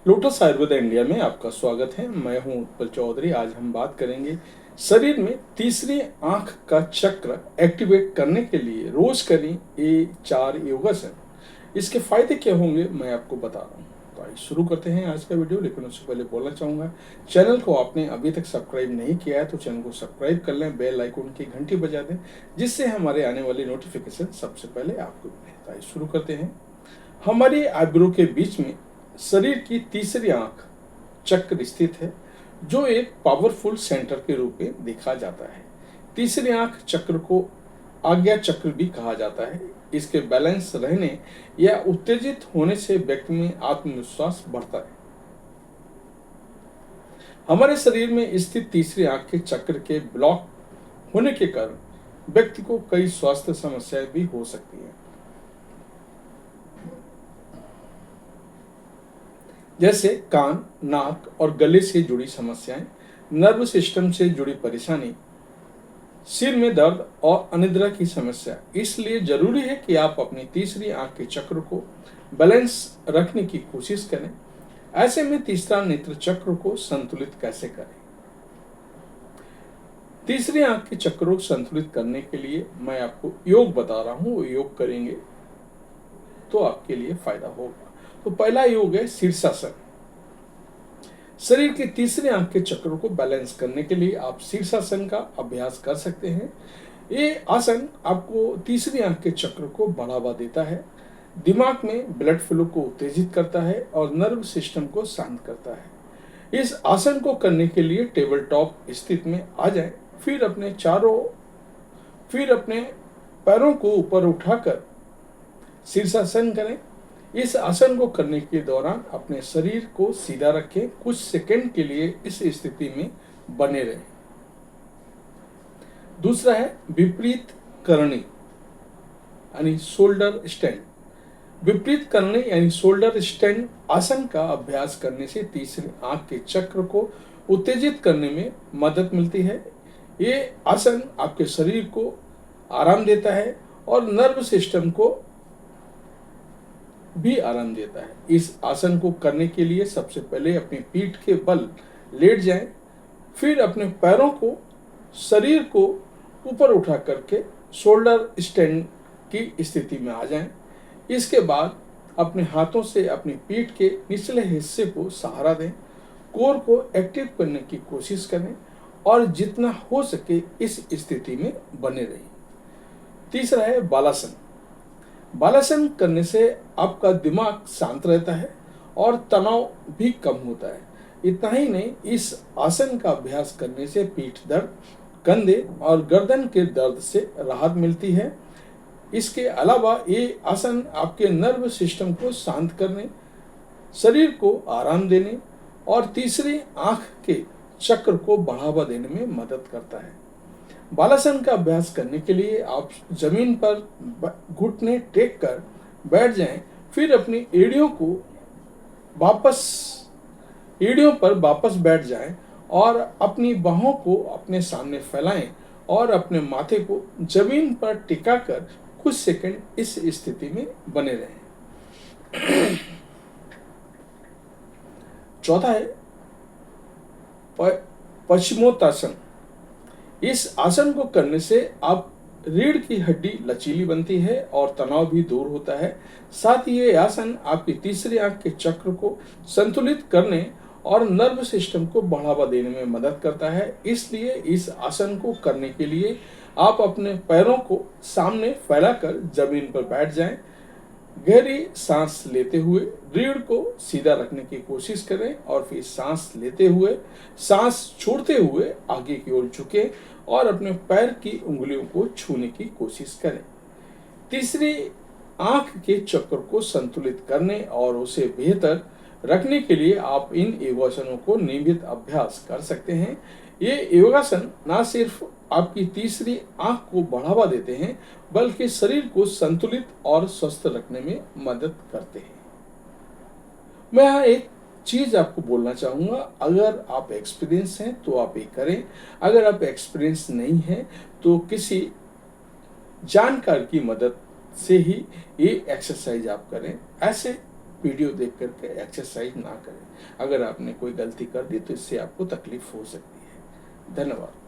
Lotus Ayurveda India में आपका स्वागत है। मैं हूं उत्पल चौधरी। आज हम बात करेंगे शरीर में तीसरी आंख का चक्र एक्टिवेट करने के लिए रोज करें ये 4 योगासन। इसके फायदे क्या होंगे मैं आपको बता रहा हूँ। तो आइए शुरू करते हैं आज का वीडियो। लेकिन उससे पहले बोलना चाहूँगा, चैनल को आपने अभी तक सब्सक्राइब नहीं किया है तो चैनल को सब्सक्राइब कर लें, बेल आइकन की घंटी बजा दें, जिससे हमारे आने वाली नोटिफिकेशन सबसे पहले आपको मिले। तो आइए शुरू करते हैं। हमारी आईब्रो के बीच में शरीर की तीसरी आंख चक्र स्थित है, जो एक पावरफुल सेंटर के रूप में देखा जाता है। तीसरी आंख चक्र को आज्ञा चक्र भी कहा जाता है। इसके बैलेंस रहने या उत्तेजित होने से व्यक्ति में आत्मविश्वास बढ़ता है। हमारे शरीर में स्थित तीसरी आंख के चक्र के ब्लॉक होने के कारण व्यक्ति को कई स्वास्थ्य समस्याएं भी हो सकती हैं, जैसे कान, नाक और गले से जुड़ी समस्याएं, नर्व सिस्टम से जुड़ी परेशानी, सिर में दर्द और अनिद्रा की समस्या। इसलिए जरूरी है कि आप अपनी तीसरी आंख के चक्र को बैलेंस रखने की कोशिश करें। ऐसे में तीसरा नेत्र चक्र को संतुलित कैसे करें? तीसरी आंख के चक्र को संतुलित करने के लिए मैं आपको योग बता रहा हूं। वो योग करेंगे तो आपके लिए फायदा होगा। तो पहला योग है शीर्षासन। शरीर के तीसरे आंख के चक्र को बैलेंस करने के लिए आप शीर्षासन का अभ्यास कर सकते हैं। ये आसन आपको तीसरी आंख के चक्र को बढ़ावा देता है, दिमाग में ब्लड फ्लो को उत्तेजित करता है और नर्व सिस्टम को शांत करता है। इस आसन को करने के लिए टेबल टॉप स्थिति में आ जाएं, फिर अपने पैरों को ऊपर उठाकर शीर्षासन करें। इस आसन को करने के दौरान अपने शरीर को सीधा रखें। कुछ सेकंड के लिए इस स्थिति में बने रहें। दूसरा है विपरीत करणी यानी शोल्डर स्टैंड। विपरीत करणी यानी शोल्डर स्टैंड आसन का अभ्यास करने से तीसरी आंख के चक्र को उत्तेजित करने में मदद मिलती है। ये आसन आपके शरीर को आराम देता है और नर्व सिस्टम को भी आराम देता है। इस आसन को करने के लिए सबसे पहले अपनी पीठ के बल लेट जाएं, फिर अपने पैरों को शरीर को ऊपर उठा करके शोल्डर स्टैंड की स्थिति में आ जाएं। इसके बाद अपने हाथों से अपनी पीठ के निचले हिस्से को सहारा दें, कोर को एक्टिव करने की कोशिश करें और जितना हो सके इस स्थिति में बने रहें। तीसरा है बालासन। बालासन करने से आपका दिमाग शांत रहता है और तनाव भी कम होता है। इतना ही नहीं, इस आसन का अभ्यास करने से पीठ दर्द, कंधे और गर्दन के दर्द से राहत मिलती है। इसके अलावा ये आसन आपके नर्व सिस्टम को शांत करने, शरीर को आराम देने और तीसरी आंख के चक्र को बढ़ावा देने में मदद करता है। बालासन का अभ्यास करने के लिए आप जमीन पर घुटने टेक कर बैठ जाएं, फिर अपनी एड़ियों पर वापस बैठ जाएं और अपनी बाहों को अपने सामने फैलाएं और अपने माथे को जमीन पर टिकाकर कुछ सेकंड इस स्थिति में बने रहें। चौथा है पश्चिमोत्तासन। इस आसन को करने से आप रीढ़ की हड्डी लचीली बनती है और तनाव भी दूर होता है। साथ ही ये आसन आपकी तीसरी आंख के चक्र को संतुलित करने और नर्व सिस्टम को बढ़ावा देने में मदद करता है। इसलिए इस आसन को करने के लिए आप अपने पैरों को सामने फैलाकर जमीन पर बैठ जाएं। गहरी सांस लेते हुए रीढ़ को सीधा रखने की कोशिश करें और फिर सांस लेते हुए सांस छोड़ते हुए आगे की ओर झुकें और अपने पैर की उंगलियों को छूने की कोशिश करें। तीसरी आंख के चक्र को संतुलित करने और उसे बेहतर रखने के लिए आप इन योगासनों को नियमित अभ्यास कर सकते हैं। ये योगासन न सिर्फ आपकी तीसरी आंख को बढ़ावा देते हैं, बल्कि शरीर को संतुलित और स्वस्थ रखने में मदद करते हैं। मैं यहाँ एक चीज आपको बोलना चाहूंगा, अगर आप एक्सपीरियंस हैं तो आप ये करें, अगर आप एक्सपीरियंस नहीं है तो किसी जानकार की मदद से ही ये एक्सरसाइज आप करें। ऐसे वीडियो देख करके एक्सरसाइज ना करें। अगर आपने कोई गलती कर दी तो इससे आपको तकलीफ हो सकती है। धन्यवाद।